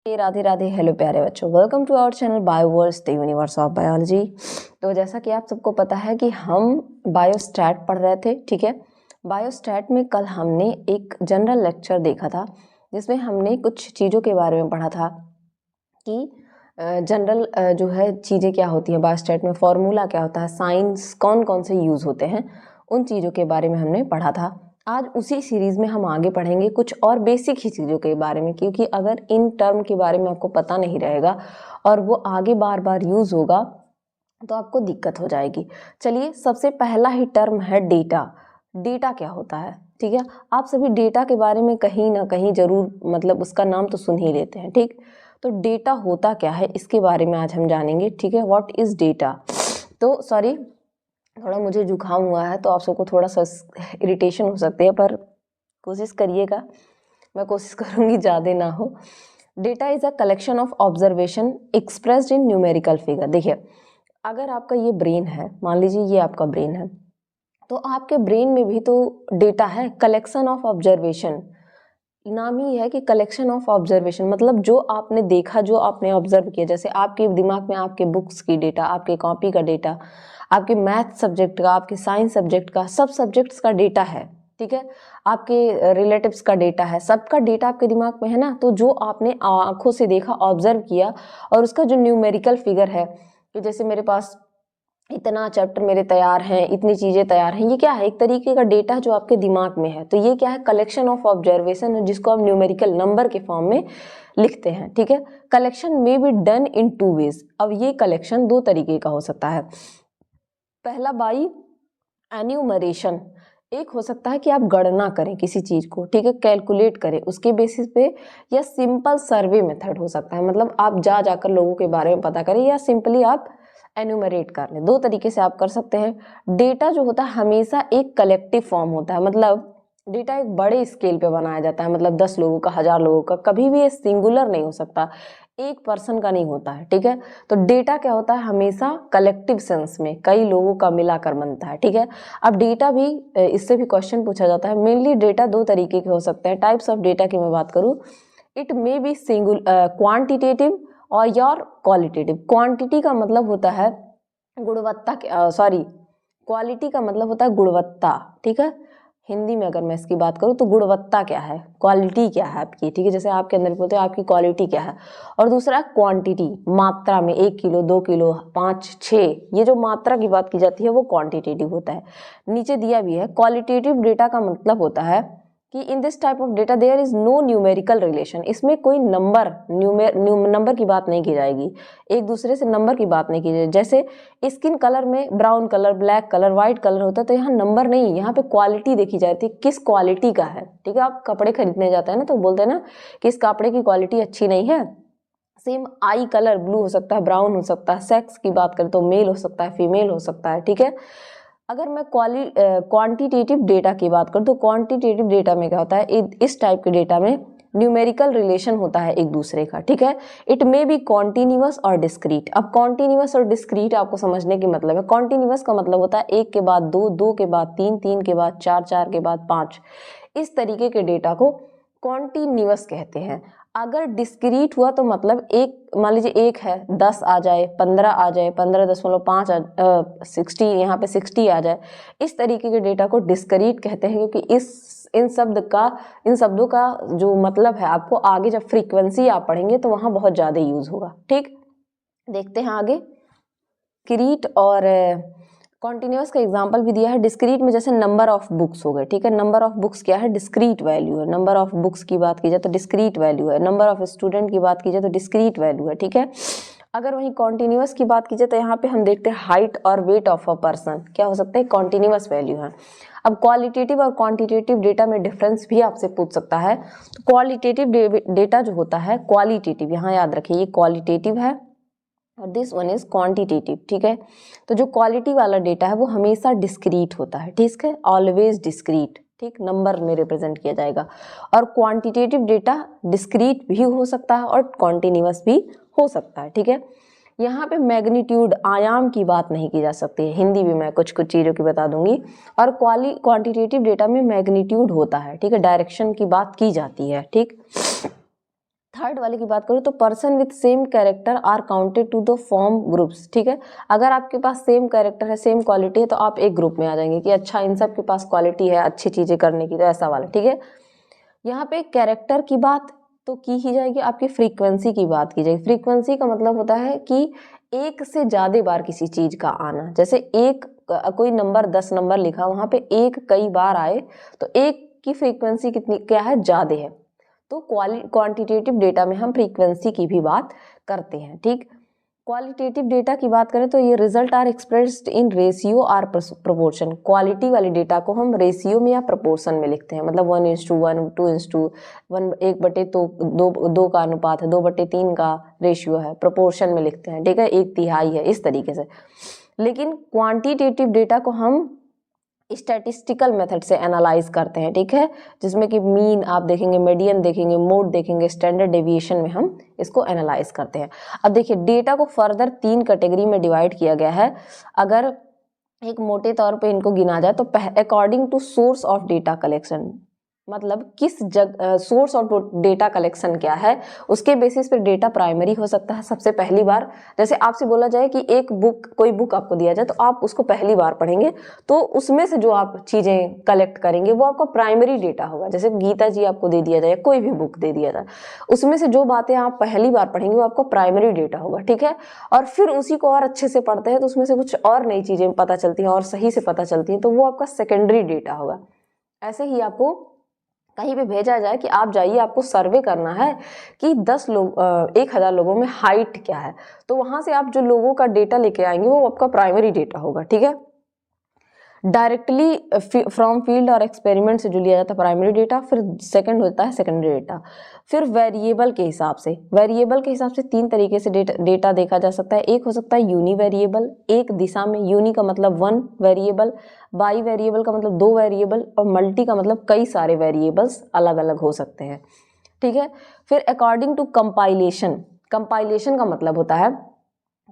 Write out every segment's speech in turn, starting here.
Radhe Radhe. Hello प्यारे बच्चों, welcome to our channel Bioverse the universe of biology. तो जैसा कि आप सबको पता है कि हम बायोस्टैट पढ़ रहे थे, ठीक है। बायोस्टैट में कल हमने एक जनरल लेक्चर देखा था जिसमें हमने कुछ चीज़ों के बारे में पढ़ा था कि जनरल जो है चीज़ें क्या होती हैं, बायोस्टैट में फॉर्मूला क्या होता है, साइंस कौन कौन से यूज़ होते हैं, उन चीज़ों के बारे में हमने पढ़ा था। आज उसी सीरीज़ में हम आगे पढ़ेंगे कुछ और बेसिक ही चीज़ों के बारे में, क्योंकि अगर इन टर्म के बारे में आपको पता नहीं रहेगा और वो आगे बार बार यूज़ होगा तो आपको दिक्कत हो जाएगी। चलिए, सबसे पहला ही टर्म है डेटा। डेटा क्या होता है, ठीक है। आप सभी डेटा के बारे में कहीं ना कहीं ज़रूर मतलब उसका नाम तो सुन ही लेते हैं, ठीक। तो डेटा होता क्या है इसके बारे में आज हम जानेंगे, ठीक है। What is data. तो सॉरी, थोड़ा मुझे जुकाम हुआ है तो आप सबको थोड़ा सा इरिटेशन हो सकती है, पर कोशिश करिएगा, मैं कोशिश करूँगी ज़्यादा ना हो। Data is a collection of observation expressed in numerical figure. देखिए, अगर आपका ये ब्रेन है, मान लीजिए ये आपका ब्रेन है, तो आपके ब्रेन में भी तो डेटा है, कलेक्शन ऑफ ऑब्जर्वेशन। नाम ही है कि कलेक्शन ऑफ ऑब्जर्वेशन, मतलब जो आपने देखा, जो आपने ऑब्जर्व किया। जैसे आपके दिमाग में आपके बुक्स की डेटा, आपके कॉपी का डेटा, आपके मैथ सब्जेक्ट का, आपके साइंस सब्जेक्ट का, सब सब्जेक्ट्स का डेटा है, ठीक है। आपके रिलेटिव्स का डेटा है, सबका डेटा आपके दिमाग में है ना। तो जो आपने आंखों से देखा, ऑब्जर्व किया, और उसका जो न्यूमेरिकल फिगर है कि जैसे मेरे पास इतना चैप्टर मेरे तैयार हैं, इतनी चीज़ें तैयार हैं, ये क्या है, एक तरीके का डेटा जो आपके दिमाग में है। तो ये क्या है, कलेक्शन ऑफ ऑब्जर्वेशन है, जिसको आप न्यूमेरिकल नंबर के फॉर्म में लिखते हैं, ठीक है। कलेक्शन में बी डन इन 2 वेज। अब ये कलेक्शन 2 तरीके का हो सकता है। पहला बाई एन्यूमरेशन, एक हो सकता है कि आप गणना करें किसी चीज़ को, ठीक है, कैलकुलेट करें उसके बेसिस पे, या सिंपल सर्वे मेथड हो सकता है, मतलब आप जाकर लोगों के बारे में पता करें, या सिंपली आप एन्यूमरेट कर लें। 2 तरीके से आप कर सकते हैं। डेटा जो होता है हमेशा एक कलेक्टिव फॉर्म होता है, मतलब डेटा एक बड़े स्केल पे बनाया जाता है, मतलब 10 लोगों का, 1000 लोगों का, कभी भी ये सिंगुलर नहीं हो सकता, एक पर्सन का नहीं होता है, ठीक है। तो डेटा क्या होता है, हमेशा कलेक्टिव सेंस में कई लोगों का मिलाकर बनता है, ठीक है। अब डेटा भी, इससे भी क्वेश्चन पूछा जाता है। मेनली डेटा 2 तरीके के हो सकते हैं। टाइप्स ऑफ डेटा की मैं बात करूँ, इट मे बी क्वांटिटेटिव और योर क्वालिटेटिव। क्वांटिटी का मतलब होता है गुणवत्ता, सॉरी, क्वालिटी का मतलब होता है गुणवत्ता, ठीक है। हिंदी में अगर मैं इसकी बात करूँ तो गुणवत्ता क्या है, क्वालिटी क्या है आपकी, ठीक है। जैसे आपके अंदर बोलते हैं आपकी क्वालिटी क्या है। और दूसरा क्वांटिटी, मात्रा में, 1 किलो, 2 किलो, 5, 6, ये जो मात्रा की बात की जाती है वो क्वांटिटेटिव होता है। नीचे दिया भी है, क्वालिटेटिव डेटा का मतलब होता है कि in this type of data there is no numerical relation. इसमें कोई नंबर की बात नहीं की जाएगी, एक दूसरे से नंबर की बात नहीं की जाएगी। जैसे स्किन कलर में brown colour, black colour, white colour होता है, तो यहाँ नंबर नहीं, यहाँ पे क्वालिटी देखी जाती है, किस क्वालिटी का है, ठीक है। आप कपड़े खरीदने जाते हैं ना, तो बोलते हैं ना कि इस कपड़े की क्वालिटी अच्छी नहीं है। सेम आई कलर, ब्लू हो सकता है, ब्राउन हो सकता है। सेक्स की बात करें तो मेल हो सकता है, फीमेल हो सकता है, ठीक है। अगर मैं क्वांटिटेटिव डेटा की बात करूँ तो क्वांटिटेटिव डेटा में क्या होता है, इस टाइप के डेटा में न्यूमेरिकल रिलेशन होता है एक दूसरे का, ठीक है। इट मे बी कॉन्टिन्यूअस और डिस्क्रीट। अब कॉन्टिन्यूअस और डिस्क्रीट आपको समझने की मतलब है। कॉन्टिन्यूअस का मतलब होता है 1 के बाद 2, 2 के बाद 3, 3 के बाद 4, 4 के बाद 5। इस तरीके के डेटा को कॉन्टिन्यूअस कहते हैं। अगर डिस्क्रीट हुआ तो मतलब एक, मान लीजिए 1 है, 10 आ जाए, 15 आ जाए, 15.5 60, यहाँ पे 60 आ जाए, इस तरीके के डेटा को डिस्क्रीट कहते हैं। क्योंकि इन शब्दों का जो मतलब है, आपको आगे जब फ्रीक्वेंसी आप पढ़ेंगे तो वहाँ बहुत ज़्यादा यूज होगा, ठीक। देखते हैं आगे। डिस्क्रीट और कॉन्टिन्यूअस का एग्जांपल भी दिया है। डिस्क्रीट में जैसे नंबर ऑफ बुक्स हो गए, ठीक है। नंबर ऑफ बुक्स क्या है, डिस्क्रीट वैल्यू है। नंबर ऑफ बुक्स की बात की जाए तो डिस्क्रीट वैल्यू है। नंबर ऑफ स्टूडेंट की बात की जाए तो डिस्क्रीट वैल्यू है, ठीक है। अगर वहीं कॉन्टिन्यूअस की बात की जाए तो यहाँ पे हम देखते हैं हाइट और वेट ऑफ अ पर्सन, क्या हो सकता है, कॉन्टिन्यूअस वैल्यू है। अब क्वालिटेटिव और क्वांटिटेटिव डेटा में डिफरेंस भी आपसे पूछ सकता है। तो क्वालिटेटिव डेटा जो होता है, क्वालिटेटिव, यहाँ याद रखिए ये क्वालिटेटिव है और दिस वन इज क्वांटिटेटिव, ठीक है। तो जो क्वालिटी वाला डेटा है वो हमेशा डिस्क्रीट होता है, ठीक है, ऑलवेज डिस्क्रीट, ठीक, नंबर में रिप्रेजेंट किया जाएगा। और क्वांटिटेटिव डेटा डिस्क्रीट भी हो सकता है और कॉन्टिन्यूअस भी हो सकता है, ठीक है। यहाँ पे मैग्नीट्यूड, आयाम की बात नहीं की जा सकती है। हिंदी में मैं कुछ चीज़ों की बता दूंगी। और क्वांटिटेटिव डेटा में मैग्नीट्यूड होता है, ठीक है, डायरेक्शन की बात की जाती है, ठीक। थर्ड वाले की बात करूँ तो person with same character are counted to the form groups, ठीक है। अगर आपके पास सेम कैरेक्टर है, सेम क्वालिटी है, तो आप एक ग्रुप में आ जाएंगे कि अच्छा इन सब के पास क्वालिटी है अच्छी चीजें करने की, तो ऐसा वाला, ठीक है। यहाँ पे कैरेक्टर की बात तो की ही जाएगी, आपकी फ्रीक्वेंसी की बात की जाएगी। फ्रीक्वेंसी का मतलब होता है कि एक से ज्यादा बार किसी चीज का आना, जैसे एक कोई नंबर 10 नंबर लिखा, वहां पे एक कई बार आए तो एक की फ्रीक्वेंसी कितनी क्या है, ज्यादा है। तो क्वांटिटेटिव डेटा में हम फ्रीक्वेंसी की भी बात करते हैं, ठीक। क्वालिटेटिव डेटा की बात करें तो ये result are expressed in ratio or proportion. Quality वाले डेटा को हम रेशियो में या प्रोपोर्शन में लिखते हैं, मतलब 1:1, 2:1, 1/2 का अनुपात है, 2/3 का रेशियो है, प्रोपोर्शन में लिखते हैं, ठीक है, 1/3 है, इस तरीके से। लेकिन क्वांटिटेटिव डेटा को हम स्टैटिस्टिकल मेथड से एनालाइज करते हैं, ठीक है, जिसमें कि मीन आप देखेंगे, मीडियन देखेंगे, मोड देखेंगे, स्टैंडर्ड डेविएशन में हम इसको एनालाइज करते हैं। अब देखिए डेटा को फर्दर 3 कैटेगरी में डिवाइड किया गया है। अगर एक मोटे तौर पे इनको गिना जाए तो according to source of data collection, मतलब किस सोर्स ऑफ डेटा कलेक्शन क्या है, उसके बेसिस पे डेटा प्राइमरी हो सकता है सबसे पहली बार। जैसे आपसे बोला जाए कि एक बुक, कोई बुक आपको दिया जाए तो आप उसको पहली बार पढ़ेंगे, तो उसमें से जो आप चीजें कलेक्ट करेंगे वो आपका प्राइमरी डेटा होगा। जैसे गीता जी आपको दे दिया जाए, कोई भी बुक दे दिया जाए, उसमें से जो बातें आप पहली बार पढ़ेंगे वो आपका प्राइमरी डेटा होगा, ठीक है। और फिर उसी को और अच्छे से पढ़ते हैं तो उसमें से कुछ और नई चीजें पता चलती हैं और सही से पता चलती हैं, तो वो आपका सेकेंडरी डेटा होगा। ऐसे ही आपको कहीं पे भेजा जाए कि आप जाइए, आपको सर्वे करना है कि 1000 लोगों में हाइट क्या है, तो वहां से आप जो लोगों का डेटा लेके आएंगे वो आपका प्राइमरी डेटा होगा, ठीक है। डायरेक्टली फ्रॉम फील्ड और एक्सपेरिमेंट से जो लिया जाता है प्राइमरी डेटा, फिर सेकंड होता है सेकेंडरी डेटा। फिर वेरिएबल के हिसाब से, वेरिएबल के हिसाब से 3 तरीके से डेटा देखा जा सकता है। एक हो सकता है यूनी वेरिएबल, एक दिशा में, यूनी का मतलब 1 वेरिएबल, बाई वेरिएबल का मतलब 2 वेरिएबल, और मल्टी का मतलब कई सारे वेरिएबल्स अलग अलग हो सकते हैं, ठीक है। फिर अकॉर्डिंग टू कंपाइलेशन, कंपाइलेशन का मतलब होता है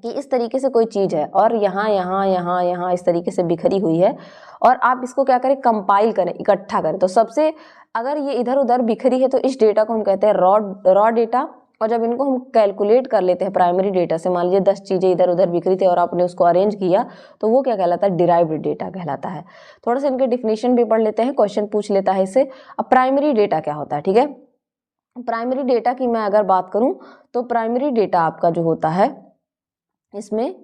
कि इस तरीके से कोई चीज है और यहाँ यहाँ यहाँ यहाँ इस तरीके से बिखरी हुई है, और आप इसको क्या करें, कंपाइल करें, इकट्ठा करें। तो सबसे अगर ये इधर उधर बिखरी है तो इस डेटा को हम कहते हैं रॉ डेटा। और जब इनको हम कैलकुलेट कर लेते हैं प्राइमरी डेटा से, मान लीजिए 10 चीजें इधर उधर बिखरी थी और आपने उसको अरेंज किया, तो वो क्या कहलाता है, डिराइव्ड डेटा कहलाता है। थोड़ा सा इनके डिफिनेशन भी पढ़ लेते हैं, क्वेश्चन पूछ लेता है इससे। अब प्राइमरी डेटा क्या होता है, ठीक है। प्राइमरी डेटा की मैं अगर बात करूं तो प्राइमरी डेटा आपका जो होता है, इसमें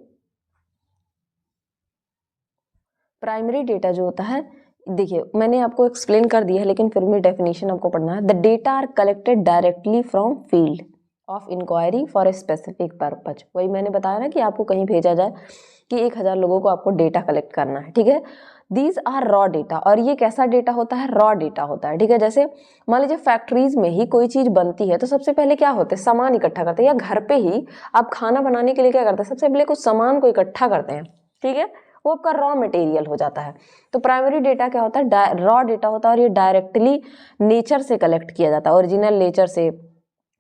प्राइमरी डेटा जो होता है, देखिए मैंने आपको एक्सप्लेन कर दिया है लेकिन फिर भी डेफिनेशन आपको पढ़ना है। The data are collected directly from field of inquiry for a specific purpose. वही मैंने बताया ना कि आपको कहीं भेजा जाए कि 1000 लोगों को आपको डेटा कलेक्ट करना है, ठीक है। दीज आर रॉ डेटा, और ये कैसा डेटा होता है, रॉ डेटा होता है, ठीक है। जैसे मान लीजिए फैक्ट्रीज में ही कोई चीज बनती है तो सबसे पहले क्या होते हैं, सामान इकट्ठा करते हैं, या घर पे ही आप खाना बनाने के लिए क्या करते हैं, सबसे पहले कुछ सामान को इकट्ठा करते हैं, ठीक है, वो आपका रॉ मटेरियल हो जाता है। तो प्राइमरी डेटा क्या होता है, रॉ डेटा होता है, और ये डायरेक्टली नेचर से कलेक्ट किया जाता है, ओरिजिनल नेचर से,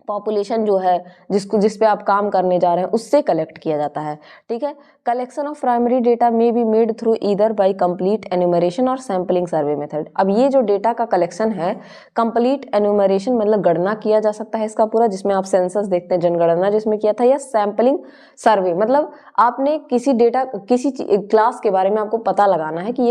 पॉपुलेशन जो है जिस पे आप काम करने जा रहे हैं उससे कलेक्ट किया जाता है, ठीक है। Collection of primary data may be made through either by complete enumeration और सैम्पलिंग सर्वे मेथड। अब ये जो डेटा का कलेक्शन है, कंप्लीट एन्यूमरेशन मतलब गणना किया जा सकता है इसका पूरा, जिसमें आप सेंसस देखते हैं, जनगणना जिसमें किया था, या सैम्पलिंग सर्वे मतलब आपने किसी डेटा, किसी क्लास के बारे में आपको पता लगाना है कि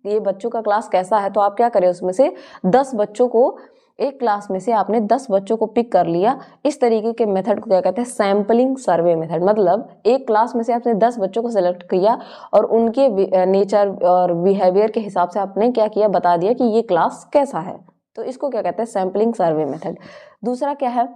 ये बच्चों का क्लास कैसा है, तो आप क्या करें, उसमें से 10 बच्चों को, एक क्लास में से आपने 10 बच्चों को पिक कर लिया, इस तरीके के मेथड को क्या कहते हैं, सैम्पलिंग सर्वे मेथड। मतलब एक क्लास में से आपने 10 बच्चों को सिलेक्ट किया और उनके नेचर और बिहेवियर के हिसाब से आपने क्या किया, बता दिया कि ये क्लास कैसा है, तो इसको क्या कहते हैं, सैम्पलिंग सर्वे मेथड। दूसरा क्या है,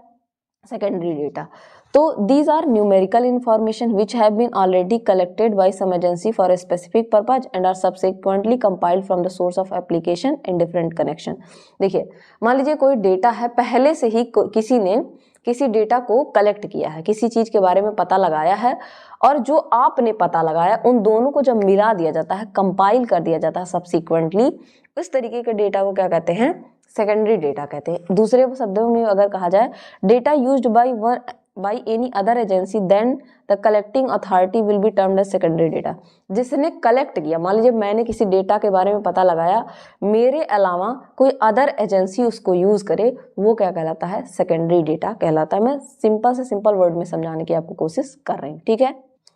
सेकेंडरी डेटा। तो these are numerical information which have been already collected by some agency for a specific purpose and are subsequently compiled from the source of application in different connection। देखिए मान लीजिए कोई data है, पहले से ही किसी ने किसी डेटा को कलेक्ट किया है, किसी चीज के बारे में पता लगाया है, और जो आपने पता लगाया उन दोनों को जब मिला दिया जाता है, कंपाइल कर दिया जाता है सब्सिक्वेंटली, इस तरीके के डेटा को क्या कहते हैं, सेकेंडरी डेटा कहते हैं। दूसरे शब्दों में अगर कहा जाए, data used by by any other agency then the collecting authority will be termed as secondary data। जिसने कलेक्ट किया, मान लीजिए मैंने किसी डेटा के बारे में पता लगाया, मेरे अलावा कोई अदर एजेंसी उसको यूज करे, वो क्या कहलाता है? सेकेंडरी डेटा कहलाता है। मैं सिंपल से सिंपल वर्ड में समझाने की आपको कोशिश कर रही हूँ, ठीक है।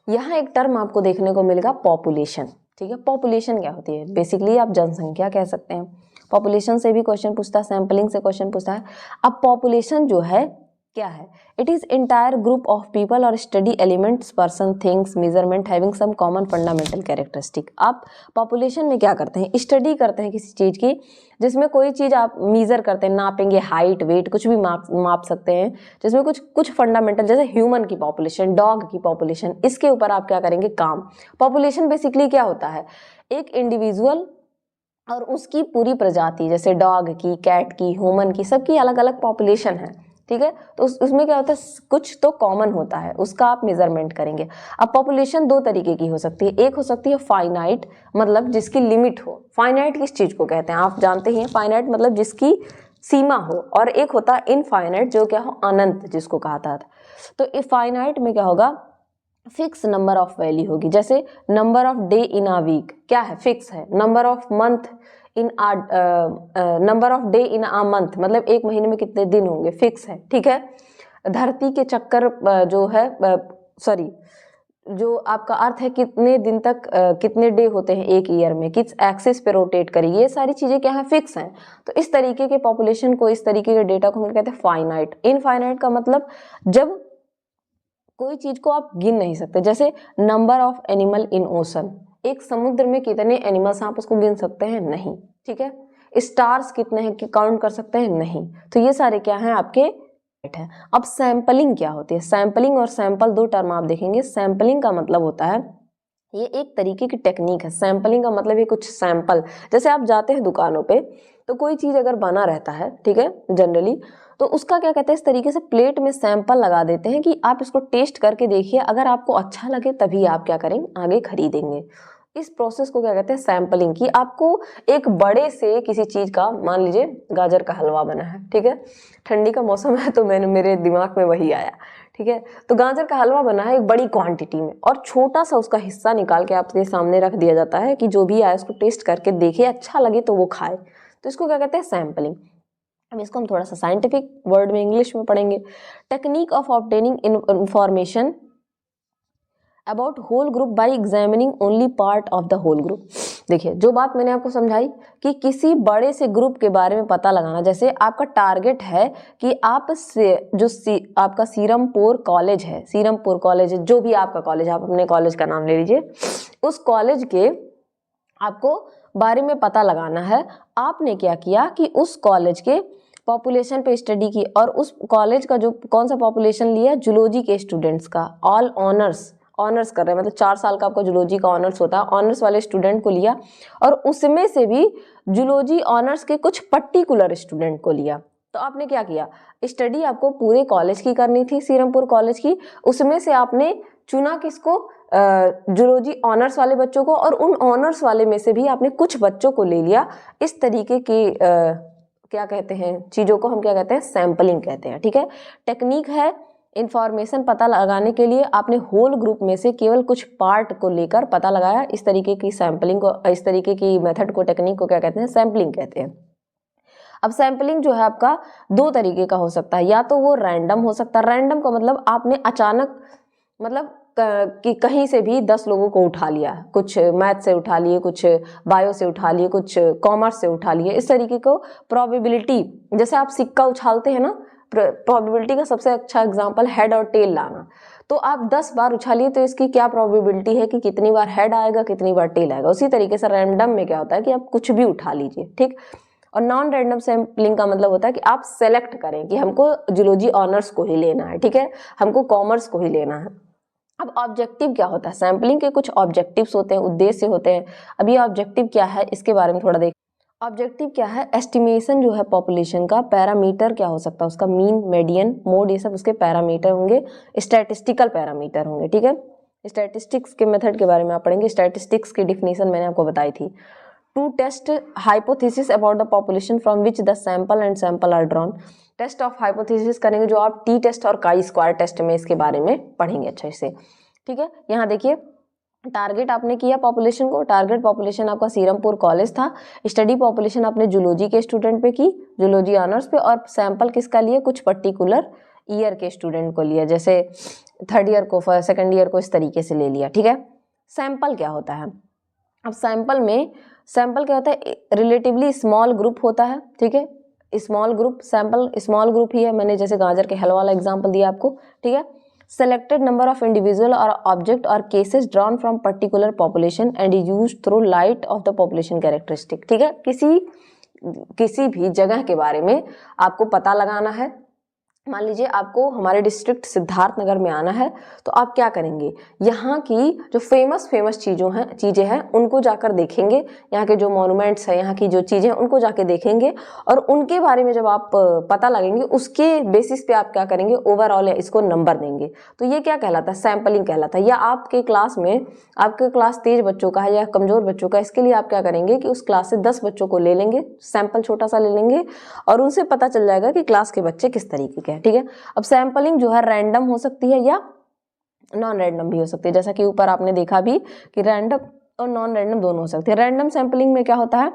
यहाँ एक टर्म आपको देखने को मिलेगा पॉपुलेशन, ठीक है। पॉपुलेशन क्या होती है? बेसिकली आप जनसंख्या कह सकते हैं। पॉपुलेशन से भी क्वेश्चन पूछता है, सैम्पलिंग से क्वेश्चन पूछता है। अब पॉपुलेशन जो है क्या है? It is entire group of people और study elements, person, things, measurement having some common fundamental characteristic. आप पॉपुलेशन में क्या करते हैं? स्टडी करते हैं किसी चीज की, जिसमें कोई चीज आप मीजर करते हैं, नापेंगे, हाइट, वेट, कुछ भी माप सकते हैं, जिसमें कुछ फंडामेंटल, जैसे ह्यूमन की पॉपुलेशन, डॉग की पॉपुलेशन, इसके ऊपर आप क्या करेंगे? काम। पॉपुलेशन बेसिकली क्या होता है? एक इंडिविजुअल और उसकी पूरी प्रजाति, जैसे डॉग की, कैट की, ह्यूमन की, सबकी अलग अलग पॉपुलेशन है, ठीक है। तो उसमें क्या होता है? कुछ तो कॉमन होता है, उसका आप मेजरमेंट करेंगे। अब पॉपुलेशन दो तरीके की हो सकती है। एक हो सकती है फाइनाइट, मतलब जिसकी लिमिट हो। फाइनाइट किस चीज को कहते हैं? आप जानते हैं, फाइनाइट मतलब जिसकी सीमा हो। और एक होता है इनफाइनाइट, जो क्या हो? अनंत, जिसको कहा था। तो इनफाइनाइट में क्या होगा? फिक्स नंबर ऑफ वैल्यू होगी। जैसे number of day in a week क्या है? फिक्स है। Number of month in number of day in a month, मतलब एक महीने में कितने दिन होंगे, फिक्स है, ठीक है। धरती के चक्कर जो है, सॉरी, जो आपका अर्थ है कितने दिन तक कितने डे होते हैं एक ईयर में, किस एक्सिस पे रोटेट करेगी, ये सारी चीजें क्या है? फिक्स हैं। तो इस तरीके के पॉपुलेशन को, इस तरीके के डेटा को हम कहते हैं फाइनाइट। इनफाइनाइट का मतलब जब कोई चीज को आप गिन नहीं सकते। जैसे number of animal in ocean, एक समुद्र में कितने एनिमल्स आप उसको गिन सकते हैं? नहीं, ठीक है। स्टार्स कितने हैं कि काउंट कर सकते हैं? नहीं। तो ये सारे क्या हैं? आपके है। अब सैंपलिंग क्या होती है? सैंपलिंग और सैंपल दो टर्म आप देखेंगे। सैंपलिंग का मतलब होता है, ये एक तरीके की टेक्निक है। सैंपलिंग का मतलब ये कुछ सैंपल, जैसे आप जाते हैं दुकानों पे, तो कोई चीज अगर बना रहता है, ठीक है, जनरली, तो उसका क्या कहते हैं? इस तरीके से प्लेट में सैंपल लगा देते हैं कि आप इसको टेस्ट करके देखिए, अगर आपको अच्छा लगे तभी आप क्या करेंगे? आगे खरीदेंगे। इस प्रोसेस को क्या कहते हैं? सैंपलिंग। की आपको एक बड़े से किसी चीज का, मान लीजिए गाजर का हलवा बना है, ठीक है, ठंडी का मौसम है तो मेरे दिमाग में वही आया, ठीक है। तो गाजर का हलवा बना है एक बड़ी क्वांटिटी में, और छोटा सा उसका हिस्सा निकाल के आपके सामने रख दिया जाता है कि जो भी आए उसको टेस्ट करके देखे, अच्छा लगे तो वो खाए। तो इसको क्या कहते हैं? सैंपलिंग। अब इसको हम थोड़ा सा साइंटिफिक वर्ड में, इंग्लिश में पढ़ेंगे। Technique of obtaining information about whole group by examining only part of the whole group. देखिए, जो बात मैंने आपको समझाई कि किसी बड़े से ग्रुप के बारे में पता लगाना, जैसे आपका टारगेट है कि आप से आपका सीरमपुर कॉलेज है, सीरमपुर कॉलेज है, जो भी आपका कॉलेज, आप अपने कॉलेज का नाम ले लीजिए, उस कॉलेज के आपको बारे में पता लगाना है। आपने क्या किया कि उस कॉलेज के पॉपुलेशन पे स्टडी की, और उस कॉलेज का जो कौन सा पॉपुलेशन लिया? जूलॉजी के स्टूडेंट्स का। ऑल ऑनर्स कर रहे हैं, मतलब 4 साल का आपका जूलॉजी का ऑनर्स होता है, ऑनर्स वाले स्टूडेंट को लिया, और उसमें से भी जूलॉजी ऑनर्स के कुछ पर्टिकुलर स्टूडेंट को लिया। तो आपने क्या किया? स्टडी आपको पूरे कॉलेज की करनी थी, सीरमपुर कॉलेज की, उसमें से आपने चुना किसको? जूलॉजी ऑनर्स वाले बच्चों को, और उन ऑनर्स वाले में से भी आपने कुछ बच्चों को ले लिया। इस तरीके की क्या कहते हैं चीज़ों को? हम क्या कहते हैं? सैंपलिंग कहते हैं, ठीक है। टेक्निक है इंफॉर्मेशन पता लगाने के लिए, आपने होल ग्रुप में से केवल कुछ पार्ट को लेकर पता लगाया। इस तरीके की सैंपलिंग को, इस तरीके की मेथड को, टेक्निक को क्या कहते हैं? सैंपलिंग कहते हैं। अब सैंपलिंग जो है आपका दो तरीके का हो सकता है, या तो वो रैंडम हो सकता है। रैंडम का मतलब आपने अचानक, मतलब कि कहीं से भी 10 लोगों को उठा लिया, कुछ मैथ से उठा लिए, कुछ बायो से उठा लिए, कुछ कॉमर्स से उठा लिए, इस तरीके को प्रोबेबिलिटी, जैसे आप सिक्का उछालते हैं ना, प्रोबेबिलिटी का सबसे अच्छा एग्जांपल हेड और टेल लाना। तो आप 10 बार उछालिए तो इसकी क्या प्रोबेबिलिटी है कि कितनी बार हेड आएगा, कितनी बार टेल आएगा। उसी तरीके से रैंडम में क्या होता है कि आप कुछ भी उठा लीजिए, ठीक। और नॉन रैंडम सैम्पलिंग का मतलब होता है कि आप सेलेक्ट करें कि हमको जूलॉजी ऑनर्स को ही लेना है, ठीक है, हमको कॉमर्स को ही लेना है। अब ऑब्जेक्टिव क्या होता है? सैंपलिंग के कुछ ऑब्जेक्टिव्स होते हैं, उद्देश्य होते हैं। अब ये ऑब्जेक्टिव क्या है, इसके बारे में थोड़ा देख। ऑब्जेक्टिव क्या है? एस्टिमेशन जो है पॉपुलेशन का। पैरामीटर क्या हो सकता है उसका? मीन, मीडियन, मोड, ये सब उसके पैरामीटर होंगे, स्टैटिस्टिकल पैरामीटर होंगे, ठीक है। स्टैटिस्टिक्स के मेथड के बारे में आप पढ़ेंगे। स्टैटिस्टिक्स की डिफिनीशन मैंने आपको बताई थी। To test hypothesis about the population from which the sample and sample are drawn. Test of hypothesis करेंगे जो आप टी टेस्ट और काई स्क्वायर टेस्ट में इसके बारे में पढ़ेंगे अच्छे से, ठीक है। यहाँ देखिए टारगेट आपने किया पॉपुलेशन को, टारगेट पॉपुलेशन आपका सीरमपुर कॉलेज था। स्टडी पॉपुलेशन आपने जूलॉजी के स्टूडेंट पे की, जूलॉजी ऑनर्स पे, और सैंपल किसका लिए, कुछ पर्टिकुलर ईयर के स्टूडेंट को लिया, जैसे 3rd ईयर को, 2nd ईयर को, इस तरीके से ले लिया, ठीक है। सैंपल क्या होता है, अब सैंपल क्या होता है, रिलेटिवली स्मॉल ग्रुप होता है, ठीक है। Small group, sample small group ही है, मैंने जैसे गाजर के हलवा वाला एग्जाम्पल दिया आपको, ठीक है। सेलेक्टेड नंबर ऑफ इंडिविजुअल और ऑब्जेक्ट और cases drawn from particular population and use through light of the population characteristic, ठीक है। किसी भी जगह के बारे में आपको पता लगाना है। मान लीजिए आपको हमारे डिस्ट्रिक्ट सिद्धार्थनगर में आना है, तो आप क्या करेंगे, यहाँ की जो फेमस चीज़ें हैं उनको जाकर देखेंगे, यहाँ के जो मॉन्यूमेंट्स हैं, यहाँ की जो चीज़ें हैं उनको जाके देखेंगे, और उनके बारे में जब आप पता लगेंगे उसके बेसिस पे आप क्या करेंगे, ओवरऑल इसको नंबर देंगे। तो ये क्या कहलाता है, सैम्पलिंग कहलाता है। या आपके क्लास में, आपके क्लास तेज बच्चों का है या कमज़ोर बच्चों का, इसके लिए आप क्या करेंगे कि उस क्लास से 10 बच्चों को ले लेंगे, सैंपल छोटा सा ले लेंगे, और उनसे पता चल जाएगा कि क्लास के बच्चे किस तरीके के, ठीक है। अब सैंपलिंग जो है रैंडम हो सकती है या नॉन रैंडम भी हो सकती है, जैसा कि ऊपर आपने देखा भी कि रैंडम और नॉन रैंडम दोनों हो सकती है। रैंडम सैंपलिंग में क्या होता है,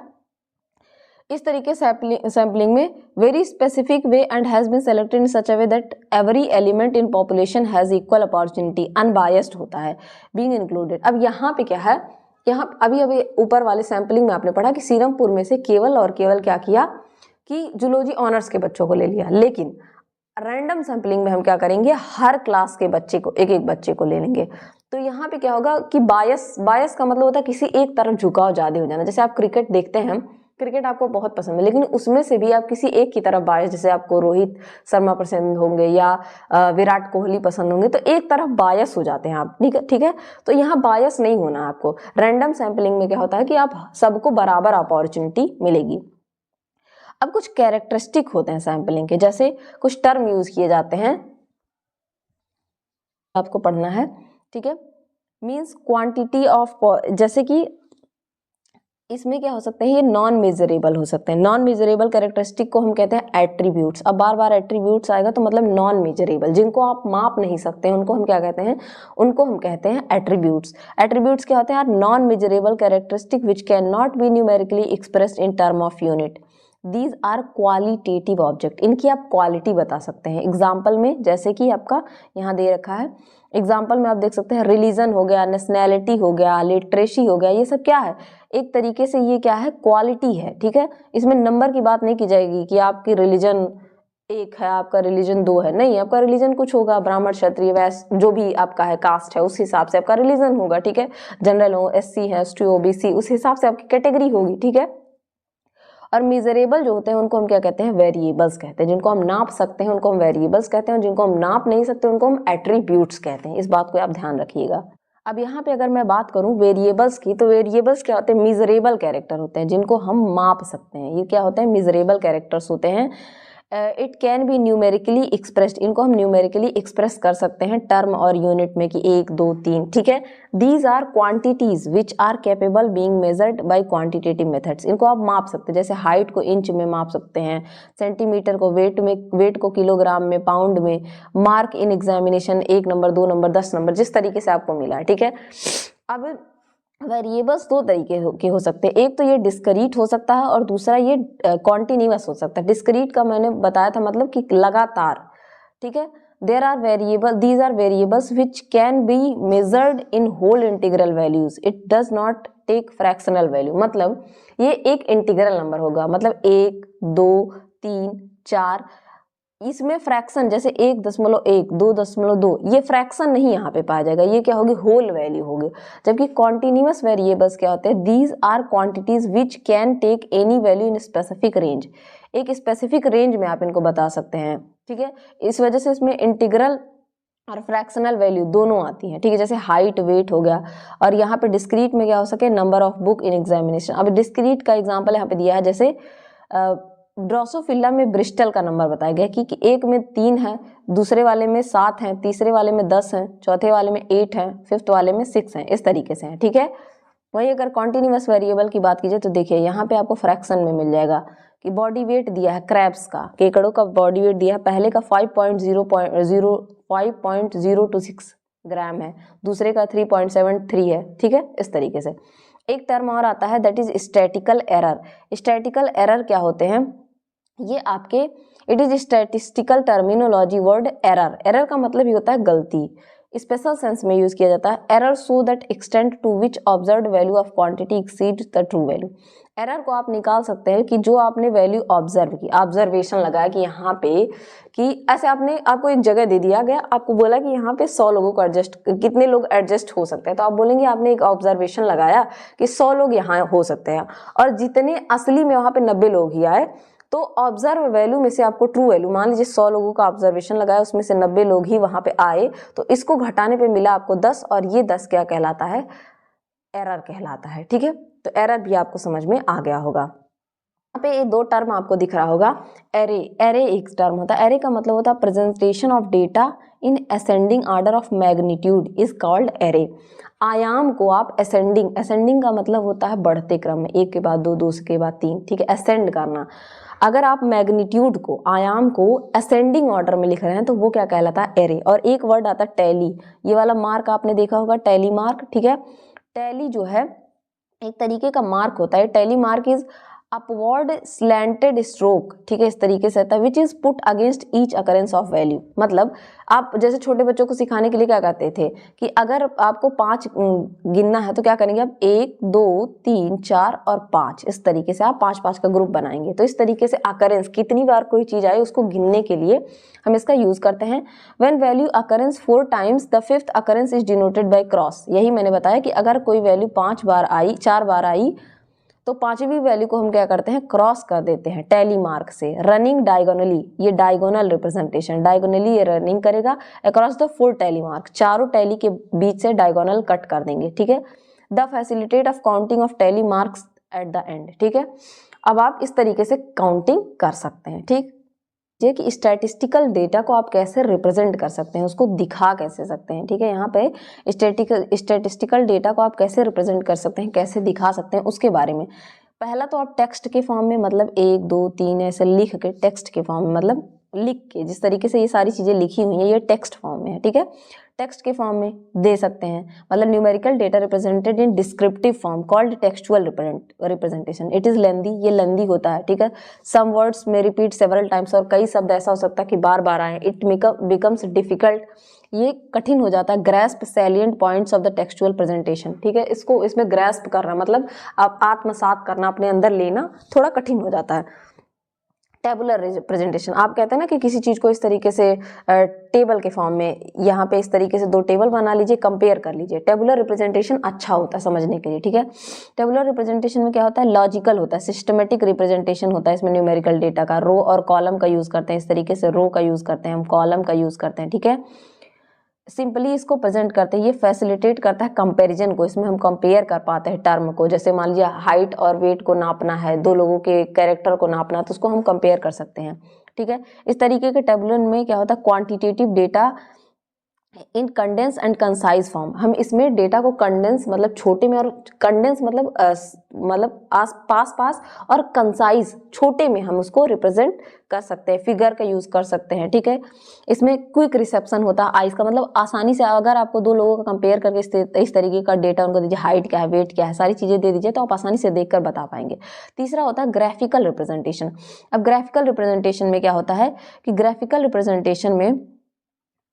इस तरीके सैंपलिंग में very specific way and has been selected in such a way that every element in population has equal opportunity, unbiased होता है, बीइंग इंक्लूडेड। अब यहाँ पे क्या है, यहाँ अभी ऊपर वाले सैंपलिंग में आपने पढ़ा कि सीरमपुर में से केवल और केवल क्या किया कि जूलॉजी ऑनर्स के बच्चों को ले लिया, लेकिन रैंडम सैंपलिंग में हम क्या करेंगे, हर क्लास के बच्चे को, एक एक बच्चे को ले लेंगे। तो यहाँ पे क्या होगा कि बायस का मतलब होता है किसी एक तरफ झुकाव ज्यादा हो जाना। जैसे आप क्रिकेट देखते हैं, क्रिकेट आपको बहुत पसंद है, लेकिन उसमें से भी आप किसी एक की तरफ बायस, जैसे आपको रोहित शर्मा पसंद होंगे या विराट कोहली पसंद होंगे, तो एक तरफ बायस हो जाते हैं आप, ठीक है। तो यहाँ बायस नहीं होना आपको। रैंडम सैंपलिंग में क्या होता है कि आप सबको बराबर अपॉर्चुनिटी मिलेगी। अब कुछ कैरेक्टरिस्टिक होते हैं सैंपलिंग के, जैसे कुछ टर्म यूज किए जाते हैं, आपको पढ़ना है, ठीक है। मींस क्वांटिटी ऑफ, जैसे कि इसमें क्या हो सकते हैं, ये नॉन मेजरेबल हो सकते हैं। नॉन मेजरेबल कैरेक्टरिस्टिक को हम कहते हैं एट्रीब्यूट्स। अब बार बार एट्रीब्यूट्स आएगा तो मतलब नॉन मेजरेबल, जिनको आप माप नहीं सकते हैं उनको हम क्या कहते हैं, उनको हम कहते हैं एट्रीब्यूट्स। एट्रीब्यूट्स क्या होते हैं, non measurable characteristic which can not be numerically expressed in term of unit. These are qualitative object, इनकी आप क्वालिटी बता सकते हैं। एग्जाम्पल में जैसे कि आपका यहाँ दे रखा है, एग्जाम्पल में आप देख सकते हैं रिलीजन हो गया, नेशनैलिटी हो गया, लिटरेसी हो गया, ये सब क्या है, एक तरीके से ये क्या है, क्वालिटी है, ठीक है। इसमें नंबर की बात नहीं की जाएगी कि आपकी रिलीजन 1 है, आपका रिलीजन 2 है, नहीं, आपका रिलीजन कुछ होगा, ब्राह्मण क्षत्रिय वैश्य जो भी आपका है कास्ट है उस हिसाब से आपका रिलीजन होगा, ठीक है। जनरल हो, SC है, ST, OBC, उस हिसाब से आपकी कैटेगरी होगी, ठीक है। और मेजरेबल जो होते हैं उनको हम क्या कहते हैं, वेरिएबल्स कहते हैं। जिनको हम नाप सकते हैं उनको हम वेरिएबल्स कहते हैं, जिनको हम नाप नहीं सकते उनको हम एट्रीब्यूट्स कहते हैं। इस बात को आप ध्यान रखिएगा। अब यहाँ पे अगर मैं बात करूँ वेरिएबल्स की, तो वेरिएबल्स क्या होते हैं, मेजरेबल कैरेक्टर होते हैं जिनको हम माप सकते हैं। ये क्या होते हैं, मेजरेबल कैरेक्टर्स होते हैं। It can be numerically expressed, इनको हम न्यूमेरिकली एक्सप्रेस कर सकते हैं टर्म और यूनिट में कि 1 2 3, ठीक है। These are quantities which are capable being measured by quantitative methods, इनको आप माप सकते हैं। जैसे हाइट को इंच में माप सकते हैं, सेंटीमीटर को वेट में, वेट को किलोग्राम में, पाउंड में, mark in examination 1 number 2 number 10 number, जिस तरीके से आपको मिला है, ठीक है। अब वेरिएबल्स 2 तरीके के हो सकते हैं, एक तो ये डिस्क्रीट हो सकता है और दूसरा ये कॉन्टिन्यूअस हो सकता है। डिस्क्रीट का मैंने बताया था मतलब कि लगातार, ठीक है। There are variable, these are variables which can be measured in whole integral values, it does not take fractional value. मतलब ये एक इंटीग्रल नंबर होगा, मतलब 1 2 3 4, इसमें फ्रैक्शन जैसे 1.1 2.2, ये फ्रैक्शन नहीं यहाँ पे पाया जाएगा, ये क्या होगी, होल वैल्यू होगी। जबकि कॉन्टिन्यूअस वेरिएबल्स क्या होते हैं, these are quantities which can take any value in specific range, एक स्पेसिफिक रेंज में आप इनको बता सकते हैं, ठीक है। इस वजह से इसमें इंटीग्रल और फ्रैक्शनल वैल्यू दोनों आती हैं, ठीक है। जैसे हाइट वेट हो गया, और यहाँ पे डिस्क्रीट में क्या हो सके, number of book in examination. अब डिस्क्रीट का एग्जाम्पल यहाँ पे दिया है, जैसे ड्रोसोफिला में ब्रिस्टल का नंबर बताया गया कि एक में 3 है, दूसरे वाले में 7 हैं, तीसरे वाले में 10 हैं, चौथे वाले में 8 हैं, 5th वाले में 6 हैं, इस तरीके से है, ठीक है। वहीं अगर कॉन्टिन्यूअस वेरिएबल की बात कीजिए तो देखिए यहाँ पे आपको फ्रैक्शन में मिल जाएगा कि बॉडी वेट दिया है क्रैब्स का, केकड़ों का बॉडी वेट दिया है, पहले का 5.026 ग्राम है, दूसरे का 3.73 है, ठीक है। इस तरीके से एक टर्म और आता है that is statistical error. Statistical error क्या होते हैं, ये आपके it is statistical terminology word error. Error का मतलब ही होता है गलती, स्पेशल सेंस में यूज किया जाता है। Error show that extent to which observed value of quantity exceed the true value. Error को आप निकाल सकते हैं कि जो आपने वैल्यू ऑब्जर्व की, ऑब्जर्वेशन लगाया कि यहाँ पे कि ऐसे आपको एक जगह दे दिया गया, आपको बोला कि यहाँ पे 100 लोगों को कितने लोग एडजस्ट हो सकते हैं, तो आप बोलेंगे आपने एक ऑब्जर्वेशन लगाया कि 100 लोग यहाँ हो सकते हैं और जितने असली में वहाँ पे 90 लोग ही आए, तो ऑब्जर्व वैल्यू में से आपको ट्रू वैल्यू, मान लीजिए 100 लोगों का ऑब्जर्वेशन लगाया, उसमें से 90 लोग ही वहां पे आए, तो इसको घटाने पे मिला आपको 10, और ये 10 क्या कहलाता है, एरर कहलाता है, ठीक है। तो एरर भी आपको समझ में आ गया होगा। यहाँ पे ये दो टर्म आपको दिख रहा होगा। एरे, एरे एक टर्म होता है। एरे का मतलब होता है presentation of data in ascending order of magnitude is called array. आयाम को आप असेंडिंग का मतलब होता है बढ़ते क्रम में, एक के बाद दो, दो के बाद तीन, ठीक है, असेंड करना। अगर आप मैग्नीट्यूड को, आयाम को असेंडिंग ऑर्डर में लिख रहे हैं तो वो क्या कहलाता है, एरे। और एक वर्ड आता है टैली, ये वाला मार्क आपने देखा होगा, टैली मार्क, ठीक है। टैली जो है एक तरीके का मार्क होता है। Tally mark is upward slanted stroke, ठीक है, इस तरीके से आता है, which is put against each occurrence of value. मतलब आप जैसे छोटे बच्चों को सिखाने के लिए क्या कहते थे कि अगर आपको 5 गिनना है तो क्या करेंगे आप, 1 2 3 4 और 5, इस तरीके से आप 5-5 का ग्रुप बनाएंगे। तो इस तरीके से अकरेंस, कितनी बार कोई चीज आई उसको गिनने के लिए हम इसका यूज करते हैं। When value occurrence 4 times the 5th occurrence is denoted by cross. यही मैंने बताया कि अगर कोई वैल्यू 5 बार आई, 4 बार आई, तो 5वीं वैल्यू को हम क्या करते हैं, क्रॉस कर देते हैं टैली मार्क से। रनिंग डायगोनली, ये डायगोनल रिप्रेजेंटेशन, डायगोनली ये रनिंग करेगा अक्रॉस द 4 टैली मार्क, चारों टैली के बीच से डायगोनल कट कर देंगे, ठीक है। The facilitate of counting of tally marks at the end, ठीक है। अब आप इस तरीके से काउंटिंग कर सकते हैं, ठीक। ये कि स्टैटिस्टिकल डेटा को आप कैसे रिप्रेजेंट कर सकते हैं, उसको दिखा कैसे सकते हैं, ठीक है। यहाँ पे स्टैटिस्टिकल डेटा को आप कैसे रिप्रेजेंट कर सकते हैं, कैसे दिखा सकते हैं, उसके बारे में। पहला तो आप टेक्स्ट के फॉर्म में, मतलब 1 2 3 ऐसे लिख के, टेक्स्ट के फॉर्म में, मतलब लिख के, जिस तरीके से ये सारी चीजें लिखी हुई हैं ये टेक्स्ट फॉर्म में है, ठीक है, टेक्स्ट के फॉर्म में दे सकते हैं। मतलब numerical data represented in descriptive form called textual representation, it is lengthy, ये लेंदी होता है, ठीक है। सम वर्ड्स में रिपीट सेवरल टाइम्स, और कई शब्द ऐसा हो सकता है कि बार बार आए। इट बिकम्स डिफिकल्ट, ये कठिन हो जाता है। Grasp salient points of the textual presentation, ठीक है, इसको इसमें ग्रैस्प करना मतलब आप आत्मसात करना, अपने अंदर लेना थोड़ा कठिन हो जाता है। टेबुलर रिप्रेजेंटेशन, आप कहते हैं ना कि किसी चीज को इस तरीके से टेबल के फॉर्म में, यहाँ पे इस तरीके से 2 टेबल बना लीजिए, कंपेयर कर लीजिए। टेबुलर रिप्रेजेंटेशन अच्छा होता है समझने के लिए, ठीक है। टेबुलर रिप्रेजेंटेशन में क्या होता है, लॉजिकल होता है, सिस्टमेटिक रिप्रेजेंटेशन होता है इसमें न्यूमेरिकल डेटा का। रो और कॉलम का यूज करते हैं, इस तरीके से रो का यूज करते हैं हम, कॉलम का यूज करते हैं, ठीक है। सिंपली इसको प्रेजेंट करते हैं, ये फैसिलिटेट करता है कंपैरिजन को, इसमें हम कंपेयर कर पाते हैं टर्म को। जैसे मान लीजिए हाइट और वेट को नापना है, 2 लोगों के कैरेक्टर को नापना है, तो उसको हम कंपेयर कर सकते हैं, ठीक है। इस तरीके के टेबुलर में क्या होता है, quantitative data in condense and concise form, हम इसमें डेटा को कंडेंस मतलब छोटे में, और कंडेंस मतलब आस पास, और कंसाइज छोटे में हम उसको रिप्रेजेंट कर सकते हैं, फिगर का यूज कर सकते हैं, ठीक है। इसमें क्विक रिसेप्शन होता है, आइज का मतलब आसानी से, अगर आपको 2 लोगों का कंपेयर करके इस तरीके का डेटा उनको दीजिए, हाइट क्या है, वेट क्या है, सारी चीजें दे दीजिए, तो आप आसानी से देखकर बता पाएंगे। तीसरा होता है ग्राफिकल रिप्रेजेंटेशन। अब ग्राफिकल रिप्रेजेंटेशन में क्या होता है कि ग्राफिकल रिप्रेजेंटेशन में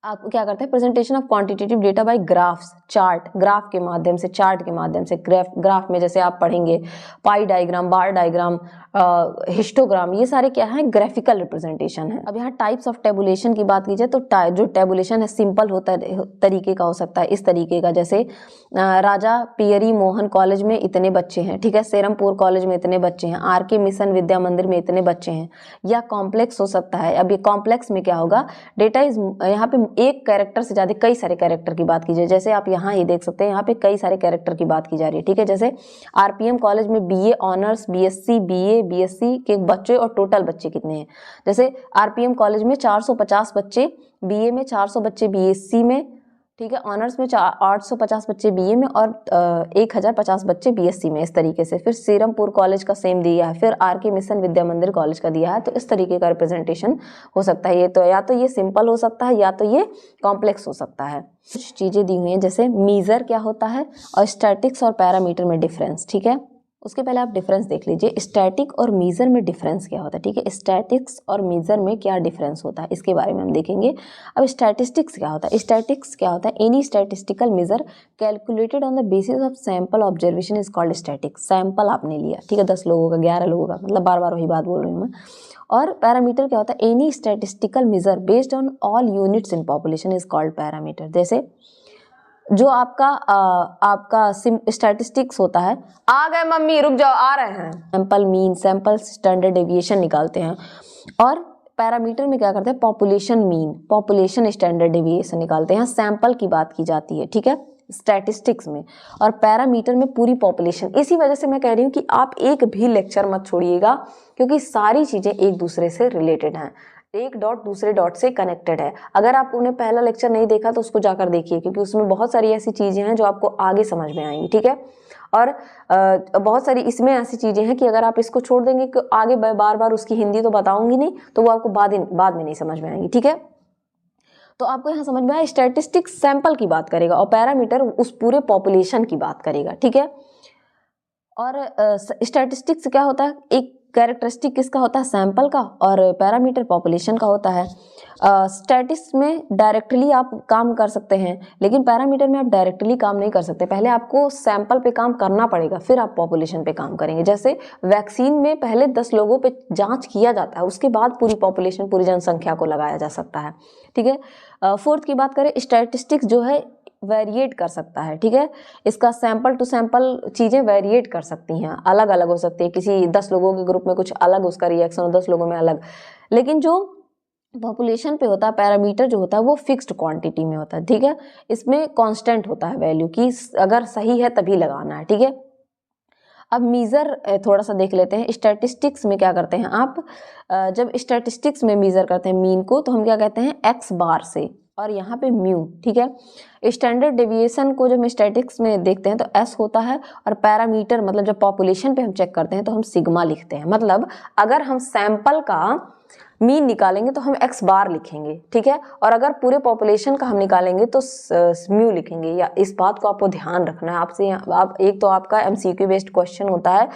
आप क्या करते हैं, presentation of quantitative data bye graphs, chart, graph के माध्यम से, चार्ट के माध्यम से। ग्राफ में जैसे आप पढ़ेंगे पाई डायग्राम, बार डायग्राम, हिस्टोग्राम, ये सारे क्या है, ग्राफिकल रिप्रेजेंटेशन है। अब यहाँ टाइप्स ऑफ टेबुलेशन की बात कीजिए तो जो टेबुलेशन है सिंपल होता तरीके का हो सकता है, इस तरीके का, जैसे राजा पियरी मोहन कॉलेज में इतने बच्चे हैं, ठीक है, सेरमपुर कॉलेज में इतने बच्चे हैं, आरके मिशन विद्या मंदिर में इतने बच्चे हैं। या कॉम्प्लेक्स हो सकता है। अब ये कॉम्प्लेक्स में क्या होगा, डेटा इज, यहाँ पे एक कैरेक्टर से ज्यादा कई सारे कैरेक्टर की बात कीजिए, जैसे आप यहाँ ही देख सकते हैं, यहाँ पे कई सारे कैरेक्टर की बात की जा रही है, ठीक है। जैसे आरपीएम कॉलेज में BA honours, BSc, BA, BSc के बच्चे और टोटल बच्चे कितने हैं। जैसे आरपीएम कॉलेज में 450 बच्चे, बीए में 400 बच्चे, बीएससी में ठीक है। ऑनर्स में 850 बच्चे बीए में और 1050 बच्चे बीएससी में, इस तरीके से। फिर सीरमपुर कॉलेज का सेम दिया है, फिर आर के मिशन विद्या मंदिर कॉलेज का दिया है। तो इस तरीके का रिप्रेजेंटेशन हो सकता है। ये तो या तो ये सिंपल हो सकता है या तो ये कॉम्प्लेक्स हो सकता है। कुछ चीज़ें दी हुई हैं जैसे मीज़र क्या होता है और स्टैटिक्स और पैरामीटर में डिफरेंस, ठीक है। उसके पहले आप डिफरेंस देख लीजिए, स्टैटिक और मीज़र में डिफरेंस क्या होता है, ठीक है। स्टैटिक्स और मीज़र में क्या डिफरेंस होता है इसके बारे में हम देखेंगे। अब स्टैटिस्टिक्स क्या होता है, स्टैटिक्स क्या होता है, any statistical measure calculated on the basis of sample observation is called static. Sample आपने लिया, ठीक है, 10 लोगों का, 11 लोगों का, मतलब बार बार वही बात बोल रही हूँ मैं। और पैरामीटर क्या होता है, any statistical measure based on all units in population is called parameter. जैसे जो आपका स्टैटिस्टिक्स होता है, आ गए मम्मी रुक जाओ आ रहे हैं, sample mean, sample standard deviation निकालते हैं। और पैरामीटर में क्या करते हैं, population mean, population standard deviation निकालते हैं। सैंपल की बात की जाती है, ठीक है, स्टैटिस्टिक्स में। और पैरामीटर में पूरी पॉपुलेशन। इसी वजह से मैं कह रही हूँ कि आप एक भी लेक्चर मत छोड़िएगा, क्योंकि सारी चीजें एक दूसरे से रिलेटेड हैं, एक डॉट दूसरे डॉट से कनेक्टेड है। अगर आप उन्हें पहला लेक्चर नहीं देखा तो उसको जाकर देखिए, क्योंकि उसमें बहुत सारी ऐसी चीजें हैं जो आपको आगे समझ में आएंगी, ठीक है। और बहुत सारी इसमें ऐसी चीजें हैं कि अगर आप इसको छोड़ देंगे कि आगे बार बार उसकी हिंदी तो बताऊंगी नहीं, तो वो आपको बाद में नहीं समझ में आएंगी, ठीक है। तो आपको यहाँ समझ में आया, स्टैटिस्टिक्स सैंपल की बात करेगा और पैरामीटर उस पूरे पॉपुलेशन की बात करेगा, ठीक है। और स्टैटिस्टिक्स क्या होता है, एक कैरेक्टरिस्टिक किसका होता है, सैंपल का, और पैरामीटर पॉपुलेशन का होता है। स्टैटिस्टिक्स में डायरेक्टली आप काम कर सकते हैं, लेकिन पैरामीटर में आप डायरेक्टली काम नहीं कर सकते। पहले आपको सैंपल पे काम करना पड़ेगा, फिर आप पॉपुलेशन पे काम करेंगे। जैसे वैक्सीन में पहले 10 लोगों पे जांच किया जाता है, उसके बाद पूरी पॉपुलेशन, पूरी जनसंख्या को लगाया जा सकता है, ठीक है। फोर्थ की बात करें, स्टैटिस्टिक्स जो है वेरिएट कर सकता है, ठीक है। इसका सैंपल टू सैंपल चीज़ें वेरिएट कर सकती हैं, अलग अलग हो सकती है। किसी 10 लोगों के ग्रुप में कुछ अलग उसका रिएक्शन हो, 10 लोगों में अलग। लेकिन जो पॉपुलेशन पे होता है, पैरामीटर जो होता है वो फिक्स्ड क्वांटिटी में होता है, ठीक है। इसमें कांस्टेंट होता है वैल्यू की, अगर सही है तभी लगाना है, ठीक है। अब मीज़र थोड़ा सा देख लेते हैं। स्टैटिस्टिक्स में क्या करते हैं आप, जब स्टैटिस्टिक्स में मीज़र करते हैं मीन को, तो हम क्या कहते हैं, एक्स बार से, और यहाँ पे म्यू, ठीक है। स्टैंडर्ड डेविएशन को जब हम स्टैटिक्स में देखते हैं तो एस होता है, और पैरामीटर मतलब जब पॉपुलेशन पे हम चेक करते हैं तो हम सिग्मा लिखते हैं। मतलब अगर हम सैंपल का मीन निकालेंगे तो हम एक्स बार लिखेंगे, ठीक है। और अगर पूरे पॉपुलेशन का हम निकालेंगे तो म्यू लिखेंगे। या इस बात को आपको ध्यान रखना है। आपसे आप एक तो आपका एमसीक्यू बेस्ड क्वेश्चन होता है,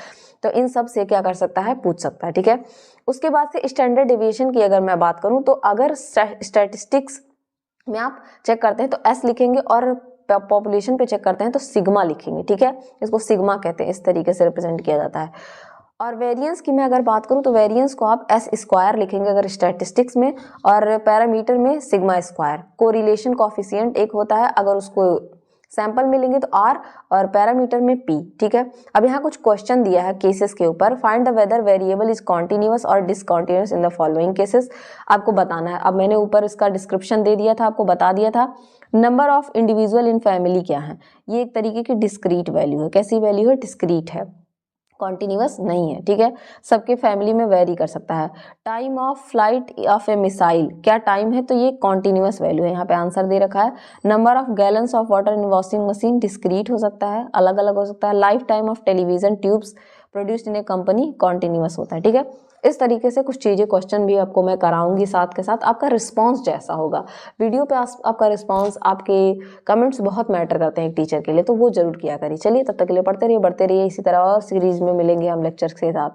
तो इन सब से क्या कर सकता है, पूछ सकता है, ठीक है। उसके बाद से स्टैंडर्ड डेविएशन की अगर मैं बात करूं, तो अगर स्टैटिस्टिक्स में आप चेक करते हैं तो एस लिखेंगे, और पॉपुलेशन पे चेक करते हैं तो सिग्मा लिखेंगे, ठीक है। इसको सिग्मा कहते हैं, इस तरीके से रिप्रेजेंट किया जाता है। और वेरिएंस की मैं अगर बात करूं तो वेरिएंस को आप एस स्क्वायर लिखेंगे अगर स्टैटिस्टिक्स में, और पैरामीटर में सिग्मा स्क्वायर। कोरिलेशन कॉफिशिएंट एक होता है, अगर उसको सैंपल में लेंगे तो आर, और पैरामीटर में पी, ठीक है। अब यहाँ कुछ क्वेश्चन दिया है केसेस के ऊपर। Find the whether variable is continuous और discontinuous in the following cases, आपको बताना है। अब मैंने ऊपर इसका डिस्क्रिप्शन दे दिया था, आपको बता दिया था। Number of individual in family क्या है, ये एक तरीके की डिस्क्रीट वैल्यू है। कैसी वैल्यू है, डिस्क्रीट है, कॉन्टिन्यूअस नहीं है, ठीक है। सबके फैमिली में वेरी कर सकता है। Time of flight of A missile क्या टाइम है, तो ये कॉन्टिन्यूअस वैल्यू है, यहाँ पे आंसर दे रखा है। Number of gallons of water in washing machine discrete हो सकता है, अलग अलग हो सकता है। Life time of television tubes produced in A company continuous होता है, ठीक है। इस तरीके से कुछ चीज़ें क्वेश्चन भी आपको मैं कराऊंगी साथ के साथ। आपका रिस्पांस जैसा होगा वीडियो पे, आपका रिस्पांस, आपके कमेंट्स बहुत मैटर करते हैं एक टीचर के लिए, तो वो जरूर किया करिए। चलिए तब तक के लिए पढ़ते रहिए, बढ़ते रहिए, इसी तरह और सीरीज में मिलेंगे हम लेक्चर के साथ।